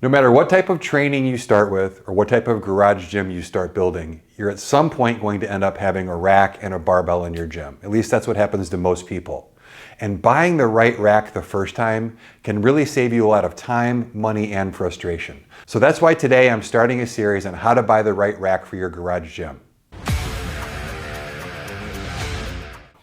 No matter what type of training you start with or what type of garage gym you start building, you're at some point going to end up having a rack and a barbell in your gym. At least that's what happens to most people. And buying the right rack the first time can really save you a lot of time, money, and frustration. So that's why today I'm starting a series on how to buy the right rack for your garage gym.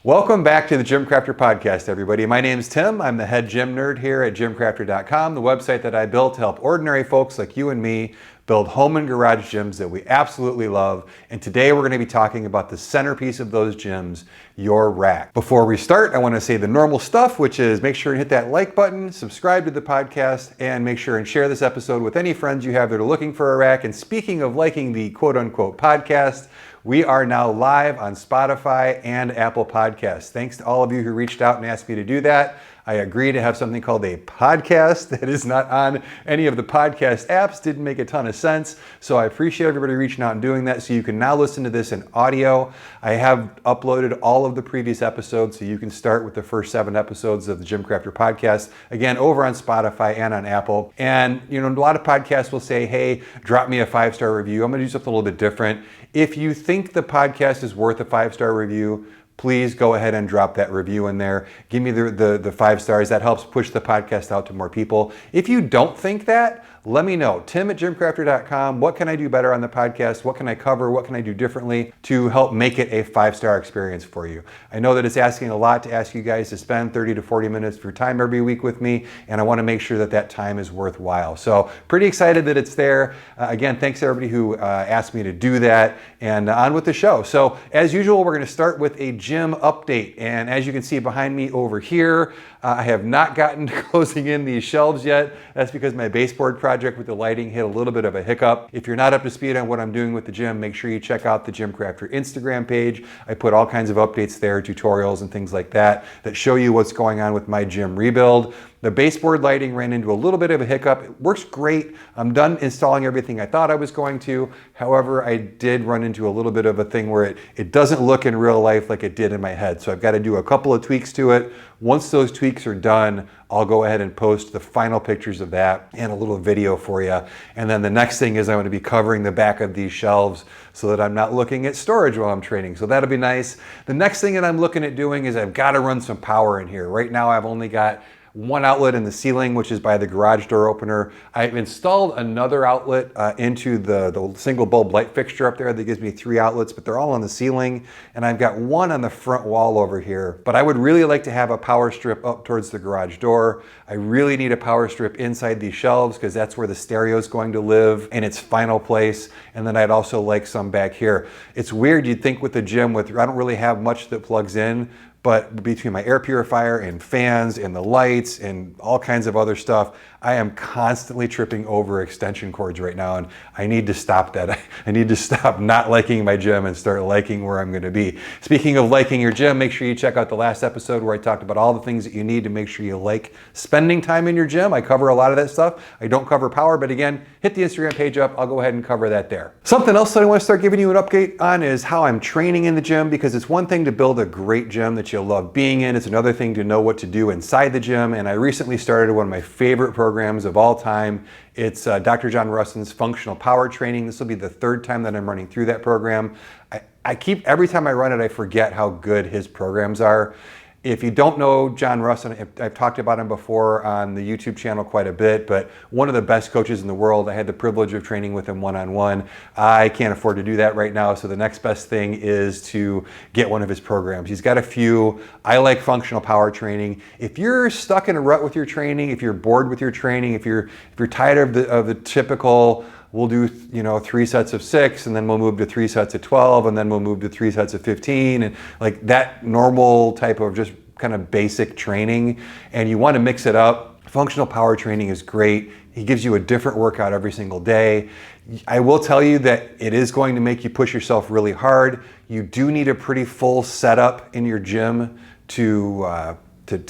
Welcome back to the GymCrafter podcast, everybody. My name's Tim. I'm the head gym nerd here at GymCrafter.com, the website that I built to help ordinary folks like you and me build home and garage gyms that we absolutely love. And today we're going to be talking about the centerpiece of those gyms, your rack. Before we start, I want to say the normal stuff, which is make sure and hit that like button, subscribe to the podcast, and make sure and share this episode with any friends you have that are looking for a rack. And speaking of liking the quote-unquote podcast, we are now live on Spotify and Apple Podcasts. Thanks to all of you who reached out and asked me to do that. I agree to have something called a podcast that is not on any of the podcast apps. Didn't make a ton of sense. So I appreciate everybody reaching out and doing that. So you can now listen to this in audio. I have uploaded all of the previous episodes, so you can start with the first 7 episodes of the GymCrafter podcast. Again, over on Spotify and on Apple. And a lot of podcasts will say, hey, drop me a 5-star review. I'm going to do something a little bit different. If you think the podcast is worth a 5-star review, please go ahead and drop that review in there. Give me the 5 stars. That helps push the podcast out to more people. If you don't think that, let me know. Tim at GymCrafter.com. What can I do better on the podcast? What can I cover? What can I do differently to help make it a 5-star experience for you? I know that it's asking a lot to ask you guys to spend 30 to 40 minutes of your time every week with me, and I want to make sure that that time is worthwhile. So pretty excited that it's there. Again, thanks to everybody who asked me to do that, and on with the show. So as usual, we're going to start with a gym update, and as you can see behind me over here, I have not gotten to closing in these shelves yet. That's because my baseboard project with the lighting hit a little bit of a hiccup. If you're not up to speed on what I'm doing with the gym, make sure you check out the GymCrafter Instagram page. I put all kinds of updates there, tutorials and things like that show you what's going on with my gym rebuild. The baseboard lighting ran into a little bit of a hiccup. It works great. I'm done installing everything I thought I was going to. However, I did run into a little bit of a thing where it doesn't look in real life like it did in my head. So I've got to do a couple of tweaks to it. Once those tweaks are done, I'll go ahead and post the final pictures of that and a little video for you. And then the next thing is I'm going to be covering the back of these shelves so that I'm not looking at storage while I'm training. So that'll be nice. The next thing that I'm looking at doing is I've got to run some power in here. Right now I've only got one outlet in the ceiling, which is by the garage door opener. I've installed another outlet into the single bulb light fixture up there that gives me 3 outlets, but they're all on the ceiling. And I've got one on the front wall over here. But I would really like to have a power strip up towards the garage door. I really need a power strip inside these shelves because that's where the stereo is going to live in its final place. And then I'd also like some back here. It's weird, you'd think with the gym, I don't really have much that plugs in, but between my air purifier and fans and the lights and all kinds of other stuff, I am constantly tripping over extension cords right now, and I need to stop that. I need to stop not liking my gym and start liking where I'm going to be. Speaking of liking your gym, make sure you check out the last episode where I talked about all the things that you need to make sure you like spending time in your gym. I cover a lot of that stuff. I don't cover power, but again, hit the Instagram page up. I'll go ahead and cover that there. Something else that I want to start giving you an update on is how I'm training in the gym, because it's one thing to build a great gym that you'll love being in. It's another thing to know what to do inside the gym. And I recently started one of my favorite programs of all time. It's Dr. John Russin's Functional Power Training. This will be the 3rd time that I'm running through that program. Every time I run it, I forget how good his programs are. If you don't know John Russin, I've talked about him before on the YouTube channel quite a bit, but one of the best coaches in the world. I had the privilege of training with him one-on-one. I can't afford to do that right now, so the next best thing is to get one of his programs. He's got a few. I like functional power training. If you're stuck in a rut with your training, if you're bored with your training, if you're tired of the typical, we'll do 3 sets of 6, and then we'll move to 3 sets of 12, and then we'll move to 3 sets of 15, and like that normal type of just kind of basic training, and you want to mix it up. Functional power training is great. He gives you a different workout every single day. I will tell you that it is going to make you push yourself really hard. You do need a pretty full setup in your gym to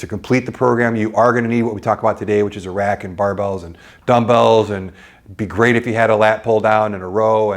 complete the program. You are going to need what we talk about today, which is a rack and barbells and dumbbells, and it'd be great if you had a lat pull down and a row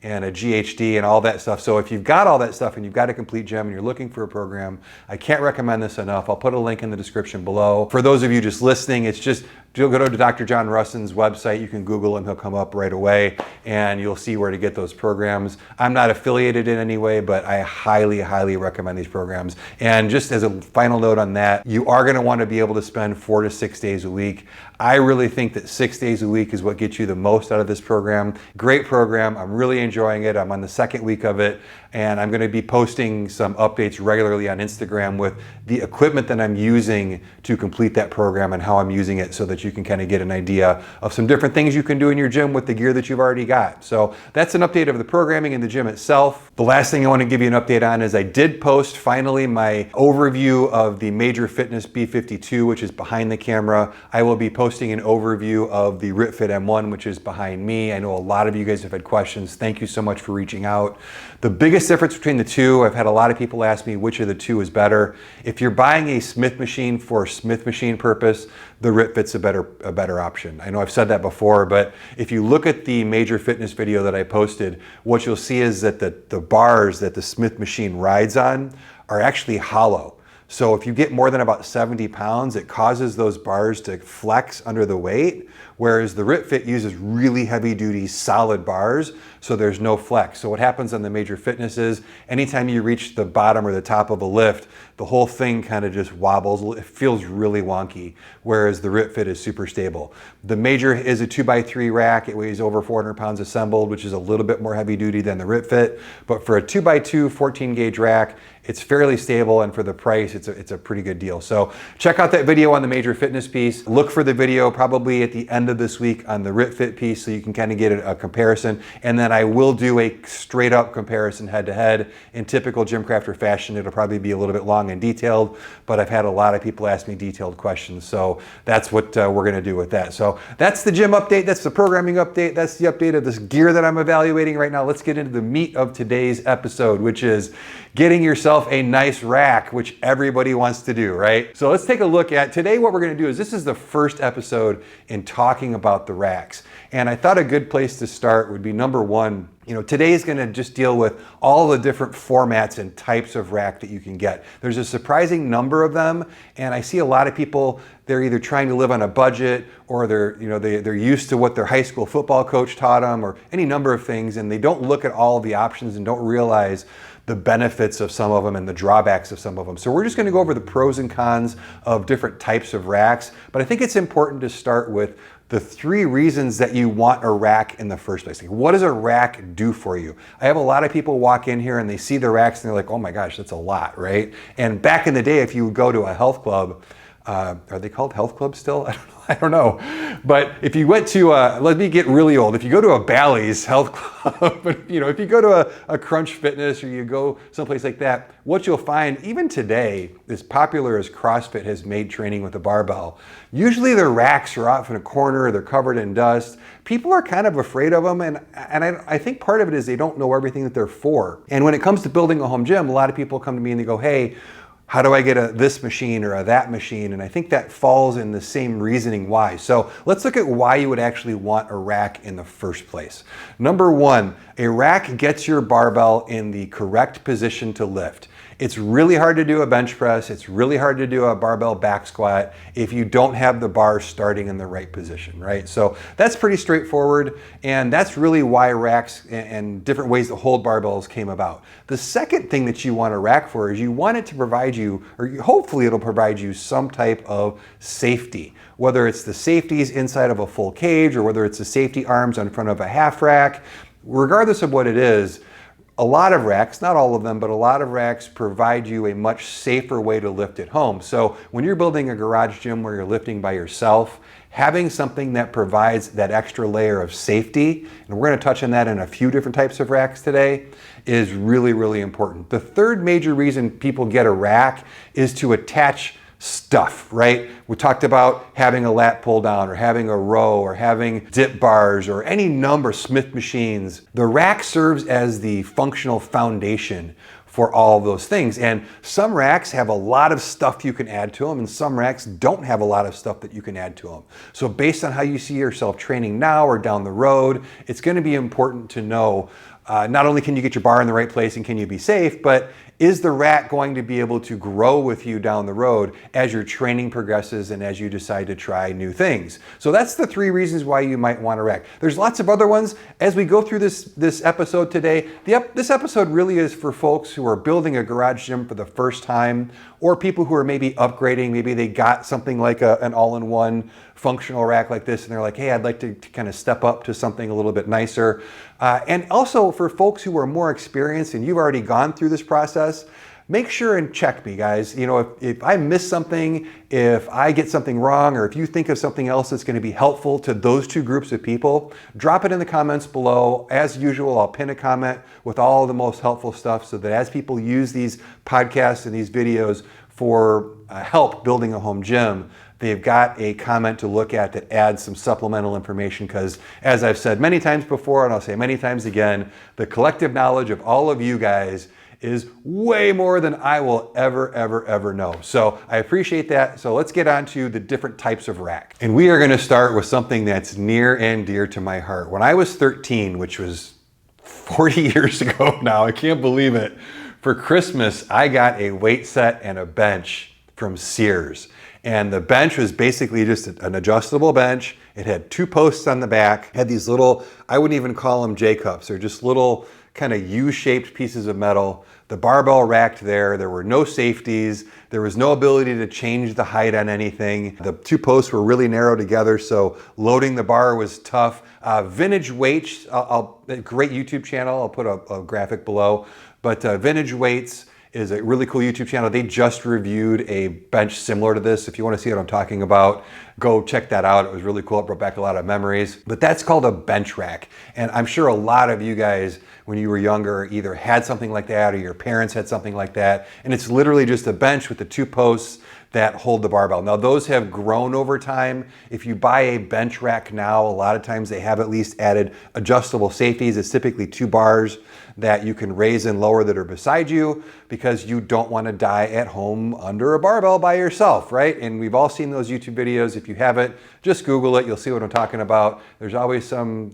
and a GHD and all that stuff. So if you've got all that stuff and you've got a complete gym and you're looking for a program, I can't recommend this enough. I'll put a link in the description below. For those of you just listening, it's just, you'll go to Dr. John Russin's website. You can Google him, he'll come up right away, and you'll see where to get those programs. I'm not affiliated in any way, but I highly, highly recommend these programs. And just as a final note on that, you are gonna wanna be able to spend 4 to 6 days a week. I really think that 6 days a week is what gets you the most out of this program. Great program, I'm really enjoying it. I'm on the second week of it, and I'm gonna be posting some updates regularly on Instagram with the equipment that I'm using to complete that program and how I'm using it, so that you can kind of get an idea of some different things you can do in your gym with the gear that you've already got. So that's an update of the programming in the gym itself. The last thing I want to give you an update on is I did post finally my overview of the Major Fitness B52, which is behind the camera. I will be posting an overview of the RitFit M1, which is behind me. I know a lot of you guys have had questions. Thank you so much for reaching out. The biggest difference between the two, I've had a lot of people ask me which of the two is better. If you're buying a Smith machine for Smith machine purpose, the RitFit's a better option. I know I've said that before, but if you look at the Major Fitness video that I posted, what you'll see is that the bars that the Smith machine rides on are actually hollow. So if you get more than about 70 pounds, it causes those bars to flex under the weight, whereas the RitFit uses really heavy duty solid bars, so there's no flex. So what happens on the Major Fitness is anytime you reach the bottom or the top of a lift, the whole thing kind of just wobbles. It feels really wonky, whereas the RitFit is super stable. The Major is a 2x3 rack. It weighs over 400 pounds assembled, which is a little bit more heavy duty than the RitFit. But for a 2x2 14 gauge rack, it's fairly stable, and for the price, it's a pretty good deal. So check out that video on the Major Fitness piece. Look for the video probably at the end of this week on the RitFit piece, so you can kind of get a comparison. And then I will do a straight up comparison head to head. In typical GymCrafter fashion, it'll probably be a little bit long and detailed, but I've had a lot of people ask me detailed questions. So that's what we're gonna do with that. So that's the gym update, that's the programming update, that's the update of this gear that I'm evaluating right now. Let's get into the meat of today's episode, which is getting yourself a nice rack, which everybody wants to do, right? So let's take a look at today. What we're gonna do is, this is the first episode in talking about the racks. And I thought a good place to start would be number one, today is gonna just deal with all the different formats and types of rack that you can get. There's a surprising number of them, and I see a lot of people, they're either trying to live on a budget, or they're used to what their high school football coach taught them, or any number of things, and they don't look at all the options and don't realize the benefits of some of them and the drawbacks of some of them. So we're just gonna go over the pros and cons of different types of racks, but I think it's important to start with the 3 reasons that you want a rack in the first place. Like, what does a rack do for you? I have a lot of people walk in here and they see the racks and they're like, oh my gosh, that's a lot, right? And back in the day, if you would go to a health club, are they called health clubs still? I don't know. But if you went to, let me get really old. If you go to a Bally's health club, if you go to a Crunch Fitness, or you go someplace like that, what you'll find, even today, as popular as CrossFit has made training with a barbell, usually the racks are off in a corner, they're covered in dust. People are kind of afraid of them, and I think part of it is they don't know everything that they're for. And when it comes to building a home gym, a lot of people come to me and they go, hey, how do I get this machine or that machine? And I think that falls in the same reasoning why. So let's look at why you would actually want a rack in the first place. Number one, a rack gets your barbell in the correct position to lift. It's really hard to do a bench press. It's really hard to do a barbell back squat if you don't have the bar starting in the right position, right? So that's pretty straightforward, and that's really why racks and different ways to hold barbells came about. The second thing that you want a rack for is you want it to provide you, or hopefully it'll provide you, some type of safety. Whether it's the safeties inside of a full cage, or whether it's the safety arms on front of a half rack, regardless of what it is, a lot of racks, not all of them, but a lot of racks provide you a much safer way to lift at home. So when you're building a garage gym where you're lifting by yourself, having something that provides that extra layer of safety, and we're going to touch on that in a few different types of racks today, is really, really important. The third major reason people get a rack is to attach stuff, right? We talked about having a lat pull down, or having a row, or having dip bars, or any number of Smith machines. The rack serves as the functional foundation for all of those things. And some racks have a lot of stuff you can add to them, and some racks don't have a lot of stuff that you can add to them. So based on how you see yourself training now or down the road, it's going to be important to know not only can you get your bar in the right place and can you be safe, but is the rack going to be able to grow with you down the road as your training progresses and as you decide to try new things? So that's the 3 reasons why you might want a rack. There's lots of other ones. As we go through this episode today, this episode really is for folks who are building a garage gym for the first time, or people who are maybe upgrading. Maybe they got something like an all-in-one functional rack like this and they're like, hey, I'd like to kind of step up to something a little bit nicer. And also for folks who are more experienced and you've already gone through this process, make sure and check me, guys. You know, if I miss something, if I get something wrong, or if you think of something else that's going to be helpful to those 2 groups of people, drop it in the comments below. As usual, I'll pin a comment with all the most helpful stuff so that as people use these podcasts and these videos for help building a home gym, they've got a comment to look at that adds some supplemental information, because as I've said many times before, and I'll say many times again, the collective knowledge of all of you guys is way more than I will ever know. So I appreciate that. So let's get on to the different types of rack. And we are gonna start with something that's near and dear to my heart. When I was 13, which was 40 years ago now, I can't believe it, for Christmas, I got a weight set and a bench from Sears. And the bench was basically just an adjustable bench. It had 2 posts on the back, had these little, I wouldn't even call them J-cups, they're just little kind of U-shaped pieces of metal. The barbell racked there. There were no safeties. There was no ability to change the height on anything. The 2 posts were really narrow together, so loading the bar was tough. Vintage Weights, a great YouTube channel. I'll put a graphic below. But Vintage Weights is a really cool YouTube channel. They just reviewed a bench similar to this. If you want to see what I'm talking about, go check that out. It was really cool. It brought back a lot of memories. But that's called a bench rack. And I'm sure a lot of you guys, when you were younger, either had something like that or your parents had something like that. And it's literally just a bench with the 2 posts that hold the barbell. Now those have grown over time. If you buy a bench rack now, a lot of times they have at least added adjustable safeties. It's typically 2 bars that you can raise and lower that are beside you, because you don't want to die at home under a barbell by yourself, right? And we've all seen those YouTube videos. If you haven't, just Google it. You'll see what I'm talking about. There's always some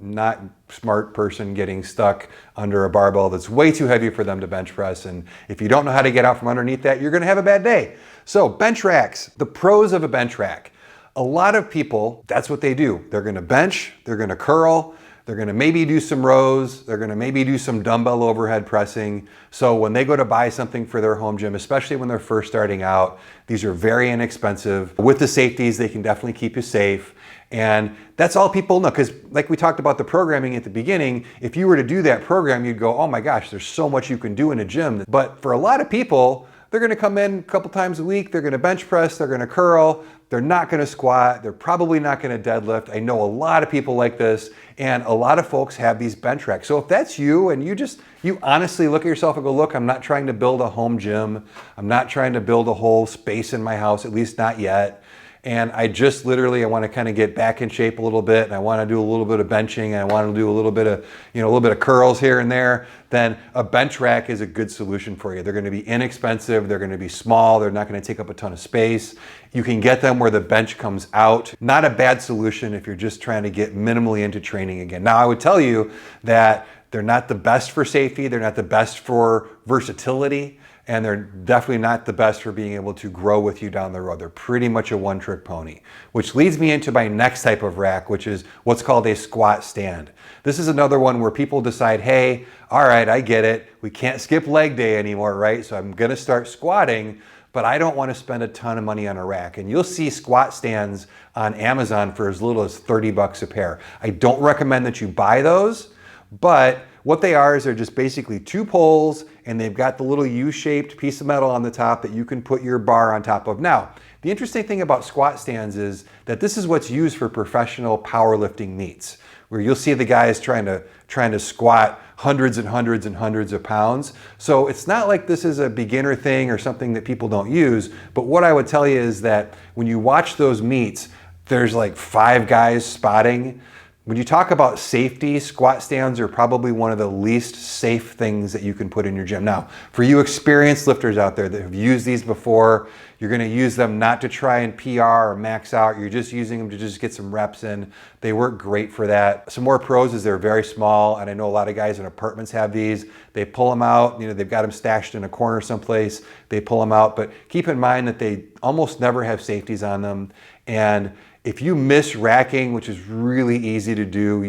not smart person getting stuck under a barbell that's way too heavy for them to bench press. And if you don't know how to get out from underneath that, you're going to have a bad day. So bench racks, the pros of a bench rack. A lot of people, that's what they do. They're going to bench, they're going to curl, they're going to maybe do some rows, they're going to maybe do some dumbbell overhead pressing. So when they go to buy something for their home gym, especially when they're first starting out, these are very inexpensive. With the safeties, they can definitely keep you safe. And that's all people know, because like we talked about the programming at the beginning, if you were to do that program, you'd go, oh my gosh, there's so much you can do in a gym. But for a lot of people, they're going to come in a couple times a week, they're going to bench press, they're going to curl, they're not going to squat, they're probably not going to deadlift. I know a lot of people like this, and a lot of folks have these bench racks. So if that's you and you honestly look at yourself and go, look, I'm not trying to build a home gym, I'm not trying to build a whole space in my house, at least not yet. And I just literally, I want to kind of get back in shape a little bit, and I want to do a little bit of benching, and I want to do a little bit of curls here and there, then a bench rack is a good solution for you. They're going to be inexpensive, they're going to be small, they're not going to take up a ton of space. You can get them where the bench comes out. Not a bad solution if you're just trying to get minimally into training again. Now, I would tell you that they're not the best for safety, they're not the best for versatility, and they're definitely not the best for being able to grow with you down the road. They're pretty much a one-trick pony, which leads me into my next type of rack, which is what's called a squat stand. This is another one where people decide, hey, all right, I get it. We can't skip leg day anymore, right? So I'm gonna start squatting, but I don't want to spend a ton of money on a rack. And you'll see squat stands on Amazon for as little as 30 bucks a pair. I don't recommend that you buy those, but what they are is they're just basically 2 poles, and they've got the little U-shaped piece of metal on the top that you can put your bar on top of. Now, the interesting thing about squat stands is that this is what's used for professional powerlifting meets, where you'll see the guys trying to squat hundreds and hundreds and hundreds of pounds. So it's not like this is a beginner thing or something that people don't use, but what I would tell you is that when you watch those meets, there's like 5 guys spotting. When you talk about safety, squat stands are probably one of the least safe things that you can put in your gym. Now, for you experienced lifters out there that have used these before, you're gonna use them not to try and PR or max out. You're just using them to just get some reps in. They work great for that. Some more pros is they're very small, and I know a lot of guys in apartments have these. They pull them out, they've got them stashed in a corner someplace. They pull them out, but keep in mind that they almost never have safeties on them. And if you miss racking, which is really easy to do,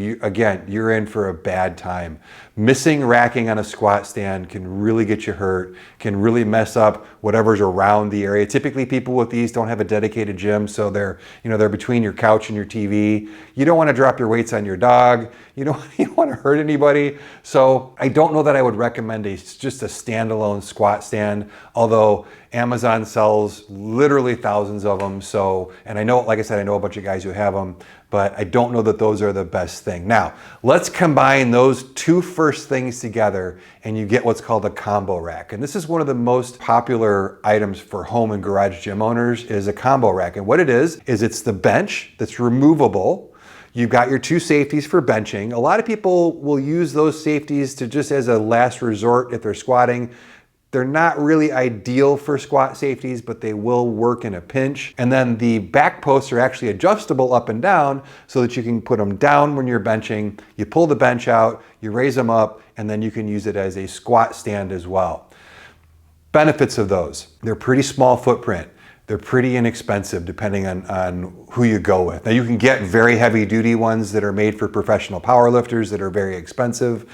you're in for a bad time. Missing racking on a squat stand can really get you hurt, can really mess up whatever's around the area. Typically people with these don't have a dedicated gym, so they're between your couch and your TV. You don't want to drop your weights on your dog. You don't want to hurt anybody. So I don't know that I would recommend just a standalone squat stand, although Amazon sells literally thousands of them. So, and I know, like I said, I know a bunch of guys who have them, but I don't know that those are the best thing. Now, let's combine those two first things together and you get what's called a combo rack. And this is one of the most popular items for home and garage gym owners is a combo rack. And what it is it's the bench that's removable. You've got your two safeties for benching. A lot of people will use those safeties to just as a last resort if they're squatting. They're not really ideal for squat safeties, but they will work in a pinch. And then the back posts are actually adjustable up and down so that you can put them down when you're benching. You pull the bench out, you raise them up, and then you can use it as a squat stand as well. Benefits of those: they're pretty small footprint. They're pretty inexpensive depending on who you go with. Now you can get very heavy duty ones that are made for professional powerlifters that are very expensive,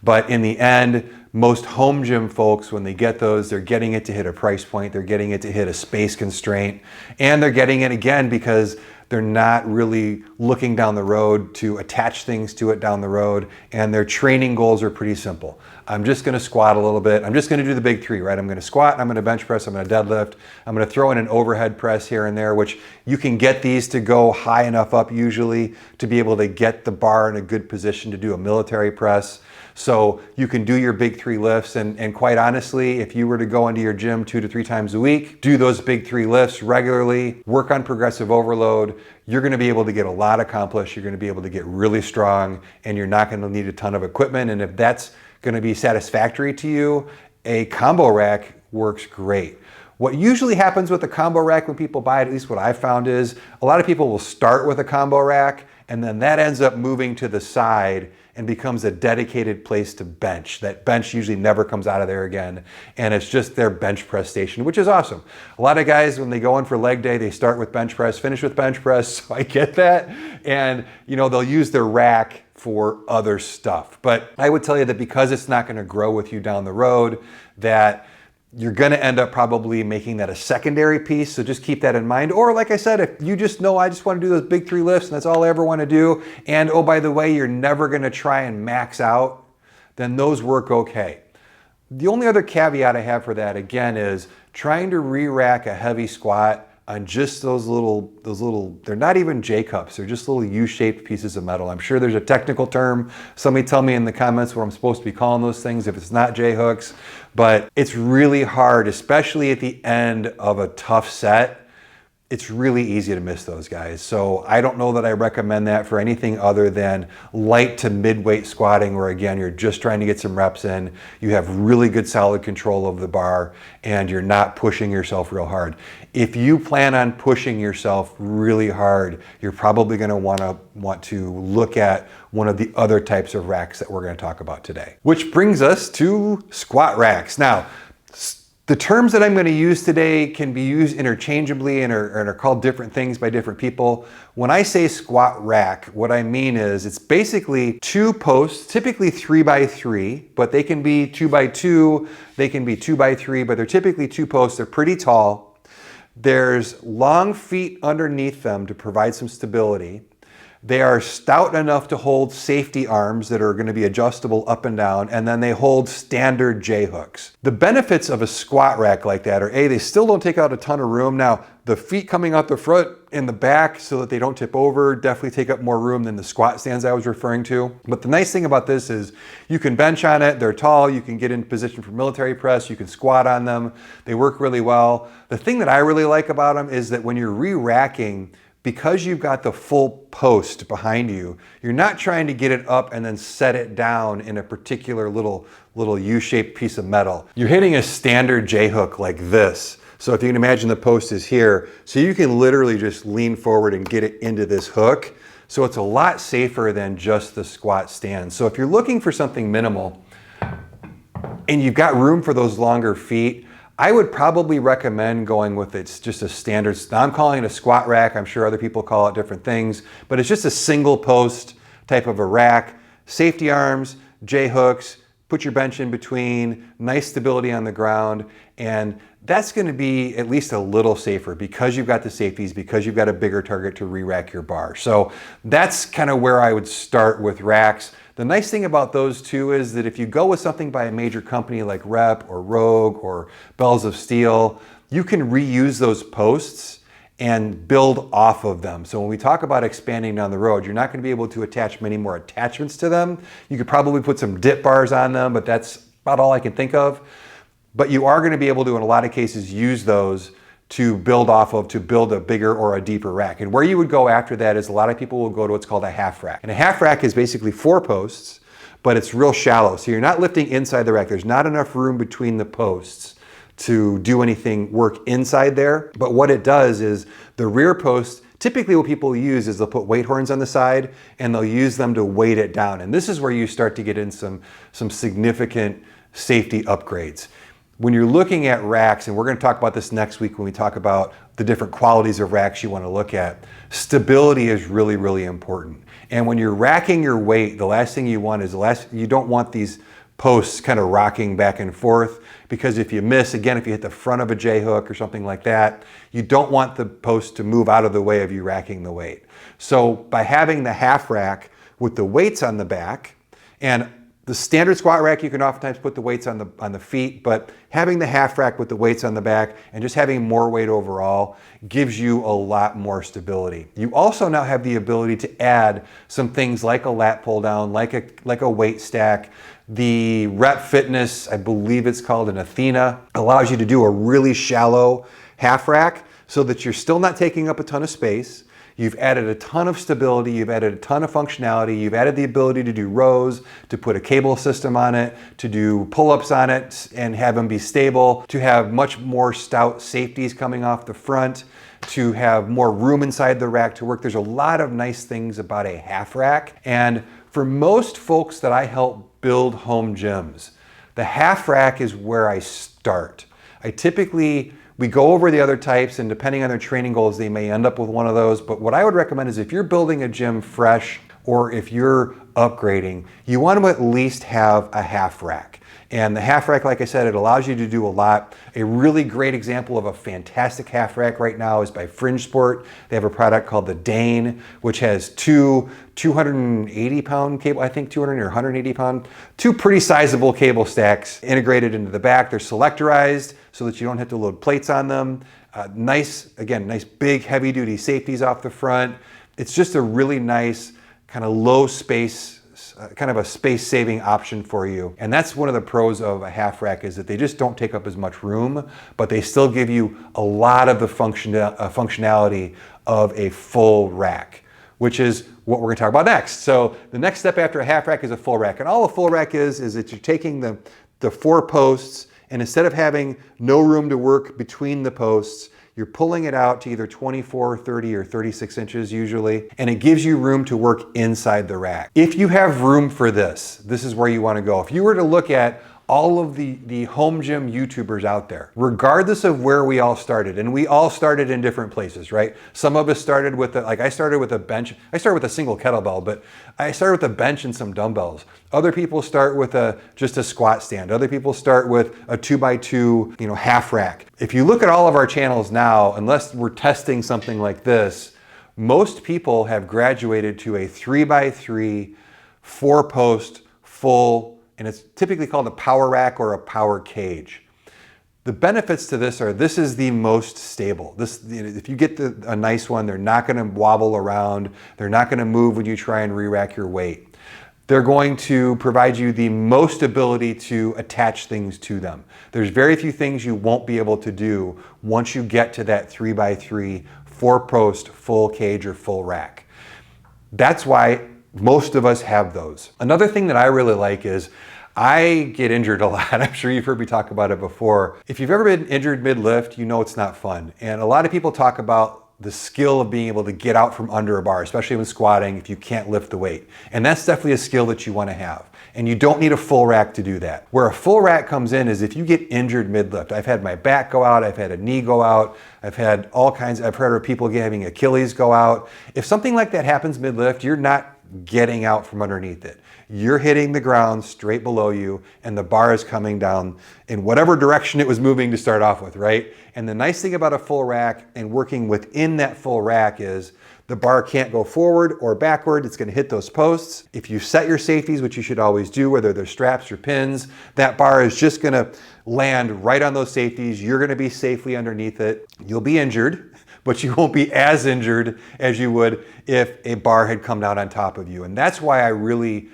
but in the end, most home gym folks, when they get those, they're getting it to hit a price point, they're getting it to hit a space constraint, and they're getting it again because they're not really looking down the road to attach things to it down the road, and their training goals are pretty simple. I'm just gonna squat a little bit. I'm just gonna do the big three, right? I'm gonna squat, I'm gonna bench press, I'm gonna deadlift, I'm gonna throw in an overhead press here and there, which you can get these to go high enough up usually to be able to get the bar in a good position to do a military press. So you can do your big three lifts, and quite honestly, if you were to go into your gym 2 to 3 times a week, do those big three lifts regularly, work on progressive overload, you're gonna be able to get a lot accomplished, you're gonna be able to get really strong, and you're not gonna need a ton of equipment. And if that's gonna be satisfactory to you, a combo rack works great. What usually happens with a combo rack when people buy it, at least what I've found, is a lot of people will start with a combo rack and then that ends up moving to the side and becomes a dedicated place to bench. That bench usually never comes out of there again, and it's just their bench press station, which is awesome. A lot of guys, when they go in for leg day, they start with bench press, finish with bench press, so I get that. And they'll use their rack for other stuff. But I would tell you that because it's not gonna grow with you down the road, that you're gonna end up probably making that a secondary piece, so just keep that in mind. Or like I said, if you just know, I just wanna do those big three lifts and that's all I ever wanna do, and oh, by the way, you're never gonna try and max out, then those work okay. The only other caveat I have for that, again, is trying to re-rack a heavy squat on just those little, they're not even J-cups, they're just little U-shaped pieces of metal. I'm sure there's a technical term. Somebody tell me in the comments what I'm supposed to be calling those things if it's not J-hooks, but it's really hard, especially at the end of a tough set. It's really easy to miss those guys. So I don't know that I recommend that for anything other than light to mid-weight squatting, where again, you're just trying to get some reps in, you have really good solid control of the bar, and you're not pushing yourself real hard. If you plan on pushing yourself really hard, you're probably gonna want to look at one of the other types of racks that we're gonna talk about today. Which brings us to squat racks. Now, the terms that I'm going to use today can be used interchangeably and are called different things by different people. When I say squat rack, what I mean is it's basically 2 posts, typically 3x3, but they can be 2x2, they can be 2x3, but they're typically 2 posts. They're pretty tall. There's long feet underneath them to provide some stability. They are stout enough to hold safety arms that are going to be adjustable up and down, and then they hold standard J-hooks. The benefits of a squat rack like that are, A, they still don't take out a ton of room. Now, the feet coming out the front and the back so that they don't tip over definitely take up more room than the squat stands I was referring to. But the nice thing about this is you can bench on it, they're tall, you can get in position for military press, you can squat on them, they work really well. The thing that I really like about them is that when you're re-racking, because you've got the full post behind you, you're not trying to get it up and then set it down in a particular little U-shaped piece of metal. You're hitting a standard J-hook like this. So if you can imagine the post is here, so you can literally just lean forward and get it into this hook. So it's a lot safer than just the squat stand. So if you're looking for something minimal and you've got room for those longer feet, I would probably recommend going with it's just a standard, I'm calling it a squat rack. I'm sure other people call it different things, but it's just a single post type of a rack, safety arms, J-hooks, put your bench in between, nice stability on the ground, and that's going to be at least a little safer because you've got the safeties, because you've got a bigger target to re-rack your bar. So that's kind of where I would start with racks. The nice thing about those two is that if you go with something by a major company like Rep or Rogue or Bells of Steel, you can reuse those posts and build off of them. So when we talk about expanding down the road, you're not going to be able to attach many more attachments to them. You could probably put some dip bars on them, but that's about all I can think of. But you are going to be able to, in a lot of cases, use those to build off of, to build a bigger or a deeper rack. And where you would go after that is a lot of people will go to what's called a half rack. And a half rack is basically 4 posts, but it's real shallow. So you're not lifting inside the rack. There's not enough room between the posts to do anything work inside there. But what it does is the rear post, typically what people use is they'll put weight horns on the side and they'll use them to weight it down. And this is where you start to get in some significant safety upgrades. When you're looking at racks, and we're going to talk about this next week when we talk about the different qualities of racks you want to look at, stability is really, really important. And when you're racking your weight, the last thing you want is you don't want these posts kind of rocking back and forth, because if you miss, again, if you hit the front of a J-hook or something like that, you don't want the post to move out of the way of you racking the weight. So by having the half rack with the weights on the back, and the standard squat rack, you can oftentimes put the weights on the feet, but having the half rack with the weights on the back and just having more weight overall gives you a lot more stability. You also now have the ability to add some things like a lat pull down, like a weight stack. The Rep Fitness, I believe it's called an Athena, allows you to do a really shallow half rack so that you're still not taking up a ton of space. You've added a ton of stability, you've added a ton of functionality, you've added the ability to do rows, to put a cable system on it, to do pull-ups on it and have them be stable, to have much more stout safeties coming off the front, to have more room inside the rack to work. There's a lot of nice things about a half rack. And for most folks that I help build home gyms, the half rack is where I start. We go over the other types, and depending on their training goals, they may end up with one of those. But what I would recommend is if you're building a gym fresh or if you're upgrading, you want to at least have a half rack. And the half rack, like I said, it allows you to do a lot. A really great example of a fantastic half rack right now is by Fringe Sport. They have a product called the Dane, which has two 280-pound cable, I think 200 or 180-pound, two pretty sizable cable stacks integrated into the back. They're selectorized so that you don't have to load plates on them. Nice big heavy duty safeties off the front. It's just a really nice kind of low space, kind of a space saving option for you. And that's one of the pros of a half rack, is that they just don't take up as much room, but they still give you a lot of the functionality of a full rack, which is what we're going to talk about next. So the next step after a half rack is a full rack. And all a full rack is that you're taking the 4 posts, and instead of having no room to work between the posts, you're pulling it out to either 24, 30, or 36 inches usually, and it gives you room to work inside the rack. If you have room for this is where you want to go. If you were to look at all of the home gym YouTubers out there, regardless of where we all started, and we all started in different places, right? Some of us started with I started with a bench. I started with a single kettlebell, but I started with a bench and some dumbbells. Other people start with just a squat stand. Other people start with a 2x2, half rack. If you look at all of our channels now, unless we're testing something like this, most people have graduated to a 3x3, 4-post, full, and it's typically called a power rack or a power cage. The benefits to this is the most stable. If you get a nice one, they're not going to wobble around. They're not going to move when you try and re-rack your weight. They're going to provide you the most ability to attach things to them. There's very few things you won't be able to do once you get to that 3x3 4-post full cage or full rack. That's why most of us have those. Another thing that I really like is I get injured a lot. I'm sure you've heard me talk about it before. If you've ever been injured mid-lift, you know it's not fun. And a lot of people talk about the skill of being able to get out from under a bar, especially when squatting if you can't lift the weight. And that's definitely a skill that you want to have. And you don't need a full rack to do that. Where a full rack comes in is if you get injured mid-lift. I've had my back go out, I've had a knee go out, I've heard of people having Achilles go out. If something like that happens mid-lift, you're not getting out from underneath it. You're hitting the ground straight below you and the bar is coming down in whatever direction it was moving to start off with, right? And the nice thing about a full rack and working within that full rack is the bar can't go forward or backward. It's going to hit those posts. If you set your safeties, which you should always do, whether they're straps or pins, that bar is just going to land right on those safeties. You're going to be safely underneath it. You'll be injured, but you won't be as injured as you would if a bar had come down on top of you. And that's why I really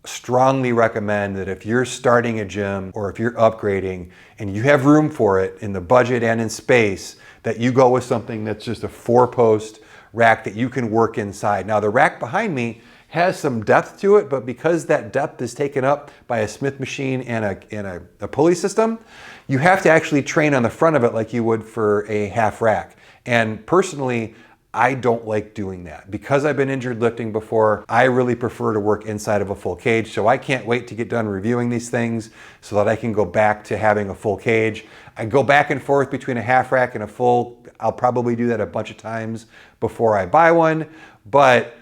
strongly recommend that if you're starting a gym or if you're upgrading and you have room for it in the budget and in space, that you go with something that's just a 4-post rack that you can work inside. Now the rack behind me has some depth to it, but because that depth is taken up by a Smith machine and a pulley system, you have to actually train on the front of it like you would for a half rack. And personally, I don't like doing that. Because I've been injured lifting before, I really prefer to work inside of a full cage. So I can't wait to get done reviewing these things so that I can go back to having a full cage. I go back and forth between a half rack and a full. I'll probably do that a bunch of times before I buy one. But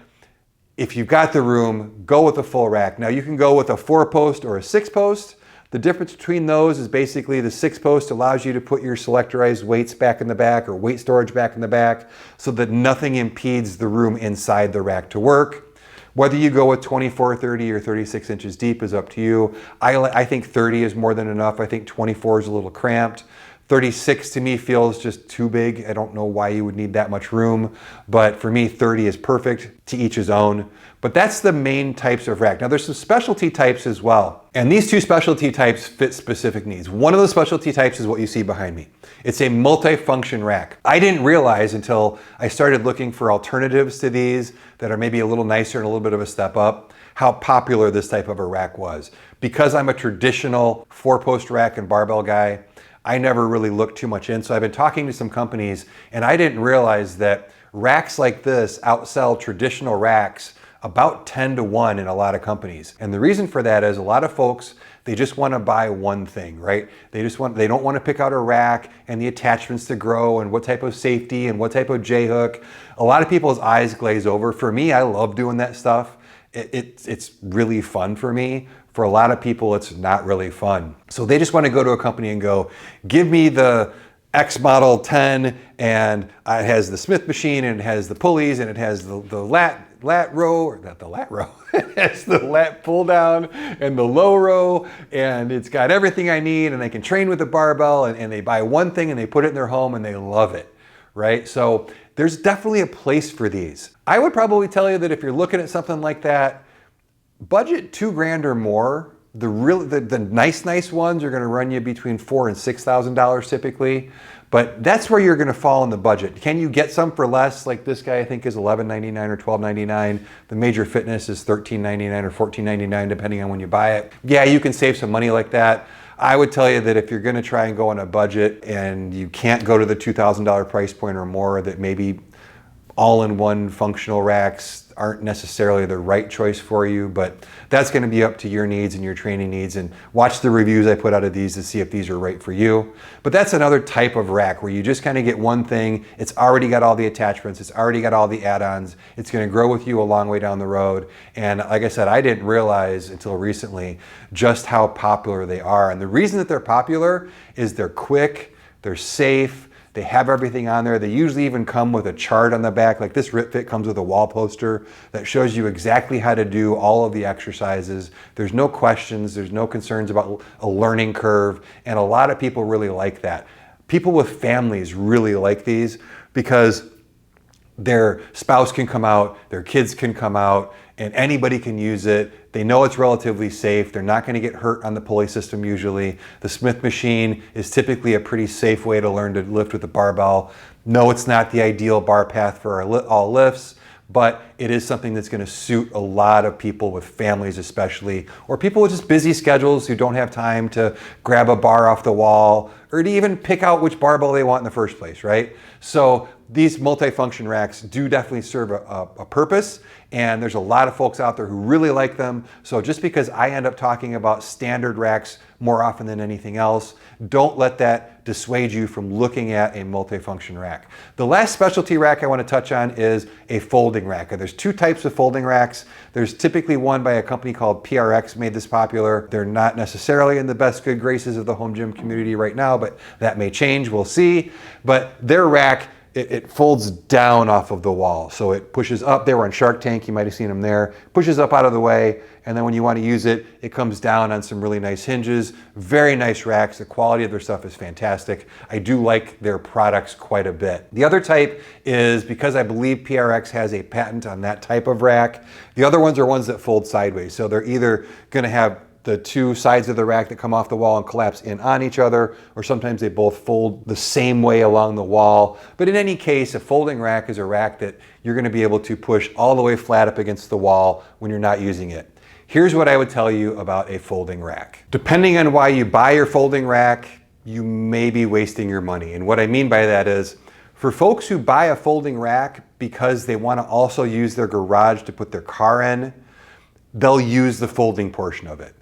if you've got the room, go with a full rack. Now you can go with a 4-post or a 6-post. The difference between those is basically the 6-post allows you to put your selectorized weights back in the back or weight storage back in the back so that nothing impedes the room inside the rack to work. Whether you go with 24, 30, or 36 inches deep is up to you. I think 30 is more than enough. I think 24 is a little cramped. 36 to me feels just too big. I don't know why you would need that much room, but for me 30 is perfect, to each his own. But that's the main types of rack. Now there's some specialty types as well. And these two specialty types fit specific needs. One of the specialty types is what you see behind me. It's a multi-function rack. I didn't realize until I started looking for alternatives to these that are maybe a little nicer and a little bit of a step up, how popular this type of a rack was. Because I'm a traditional 4-post rack and barbell guy, I never really looked too much in. So I've been talking to some companies and I didn't realize that racks like this outsell traditional racks about 10 to 1 in a lot of companies. And the reason for that is a lot of folks, they just want to buy one thing, right? They don't want to pick out a rack and the attachments to grow and what type of safety and what type of J-hook. A lot of people's eyes glaze over. For me, I love doing that stuff. It's really fun for me. For a lot of people, it's not really fun. So they just want to go to a company and go, give me the X model 10 and it has the Smith machine and it has the pulleys and it has the lat row, or not the lat row, it has the lat pull down and the low row, and it's got everything I need, and they can train with the barbell, and they buy one thing and they put it in their home and they love it, right? So there's definitely a place for these. I would probably tell you that if you're looking at something like that, budget $2,000 or more. The nice ones are going to run you between $4,000 and $6,000 typically, but that's where you're going to fall in the budget. Can you get some for less? Like this guy, I think is $11.99 or $12.99. The Major Fitness is $13.99 or $14.99 depending on when you buy it. Yeah, you can save some money like that. I would tell you that if you're going to try and go on a budget and you can't go to the $2,000 price point or more, that maybe all-in-one functional racks aren't necessarily the right choice for you, but that's going to be up to your needs and your training needs, and watch the reviews I put out of these to see if these are right for you. But that's another type of rack where you just kind of get one thing. It's already got all the attachments. It's already got all the add-ons. It's going to grow with you a long way down the road. And like I said, I didn't realize until recently just how popular they are. And the reason that they're popular is they're quick, they're safe, they have everything on there. They usually even come with a chart on the back. Like this RitFit comes with a wall poster that shows you exactly how to do all of the exercises. There's no questions. There's no concerns about a learning curve. And a lot of people really like that. People with families really like these because their spouse can come out, their kids can come out, and anybody can use it. They know it's relatively safe. They're not going to get hurt on the pulley system usually. The Smith machine is typically a pretty safe way to learn to lift with the barbell. No, it's not the ideal bar path for all lifts, but it is something that's going to suit a lot of people with families especially, or people with just busy schedules who don't have time to grab a bar off the wall or to even pick out which barbell they want in the first place, right? So these multifunction racks do definitely serve a purpose, and there's a lot of folks out there who really like them. So just because I end up talking about standard racks more often than anything else, don't let that dissuade you from looking at a multifunction rack. The last specialty rack I want to touch on is a folding rack. There's two types of folding racks. There's typically one by a company called PRX, made this popular. They're not necessarily in the best good graces of the home gym community right now, but that may change, we'll see. But their rack, it folds down off of the wall. So it pushes up. They were on Shark Tank, you might have seen them there. Pushes up out of the way, and then when you want to use it, it comes down on some really nice hinges. Very nice racks. The quality of their stuff is fantastic. I do like their products quite a bit. The other type is, because I believe PRX has a patent on that type of rack, the other ones are ones that fold sideways. So they're either going to have the two sides of the rack that come off the wall and collapse in on each other, or sometimes they both fold the same way along the wall. But in any case, a folding rack is a rack that you're going to be able to push all the way flat up against the wall when you're not using it. Here's what I would tell you about a folding rack. Depending on why you buy your folding rack, you may be wasting your money. And what I mean by that is, for folks who buy a folding rack because they want to also use their garage to put their car in, they'll use the folding portion of it.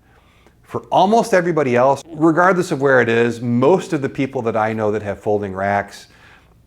For almost everybody else, regardless of where it is, most of the people that I know that have folding racks,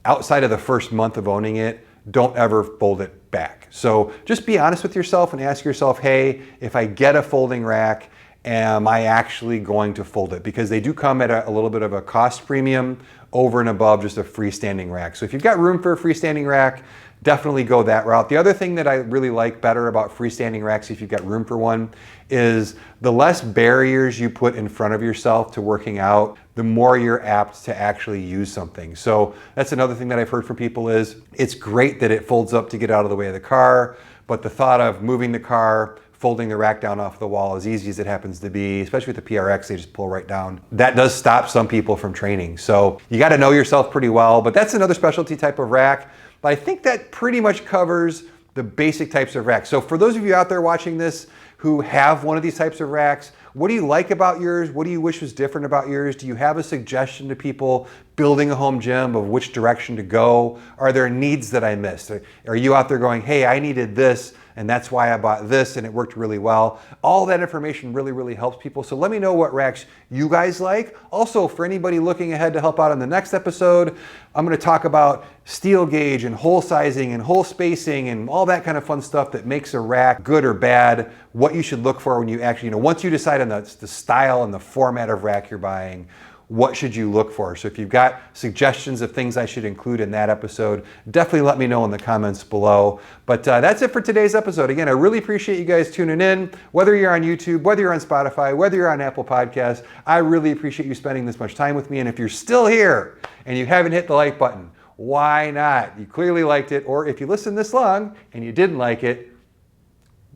outside of the first month of owning it, don't ever fold it back. So just be honest with yourself and ask yourself, hey, if I get a folding rack, am I actually going to fold it? Because they do come at a little bit of a cost premium over and above just a freestanding rack. So if you've got room for a freestanding rack, definitely go that route. The other thing that I really like better about freestanding racks, if you've got room for one, is the less barriers you put in front of yourself to working out, the more you're apt to actually use something. So that's another thing that I've heard from people is, it's great that it folds up to get out of the way of the car, but the thought of moving the car, folding the rack down off the wall, as easy as it happens to be, especially with the PRX, they just pull right down. That does stop some people from training. So you got to know yourself pretty well, but that's another specialty type of rack. But I think that pretty much covers the basic types of racks. So for those of you out there watching this who have one of these types of racks, what do you like about yours? What do you wish was different about yours? Do you have a suggestion to people building a home gym of which direction to go? Are there needs that I missed? Are you out there going, hey, I needed this, and that's why I bought this and it worked really well? All that information really, really helps people. So let me know what racks you guys like. Also, for anybody looking ahead to help out on the next episode, I'm going to talk about steel gauge and hole sizing and hole spacing and all that kind of fun stuff that makes a rack good or bad, what you should look for when you actually, once you decide on the style and the format of rack you're buying, what should you look for? So if you've got suggestions of things I should include in that episode, definitely let me know in the comments below. But that's it for today's episode. Again, I really appreciate you guys tuning in. Whether you're on YouTube, whether you're on Spotify, whether you're on Apple Podcasts, I really appreciate you spending this much time with me. And if you're still here and you haven't hit the like button, why not? You clearly liked it. Or if you listened this long and you didn't like it,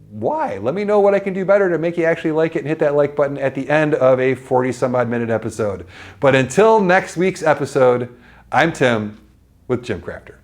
why? Let me know what I can do better to make you actually like it and hit that like button at the end of a 40 some odd minute episode. But until next week's episode, I'm Tim with GymCrafter.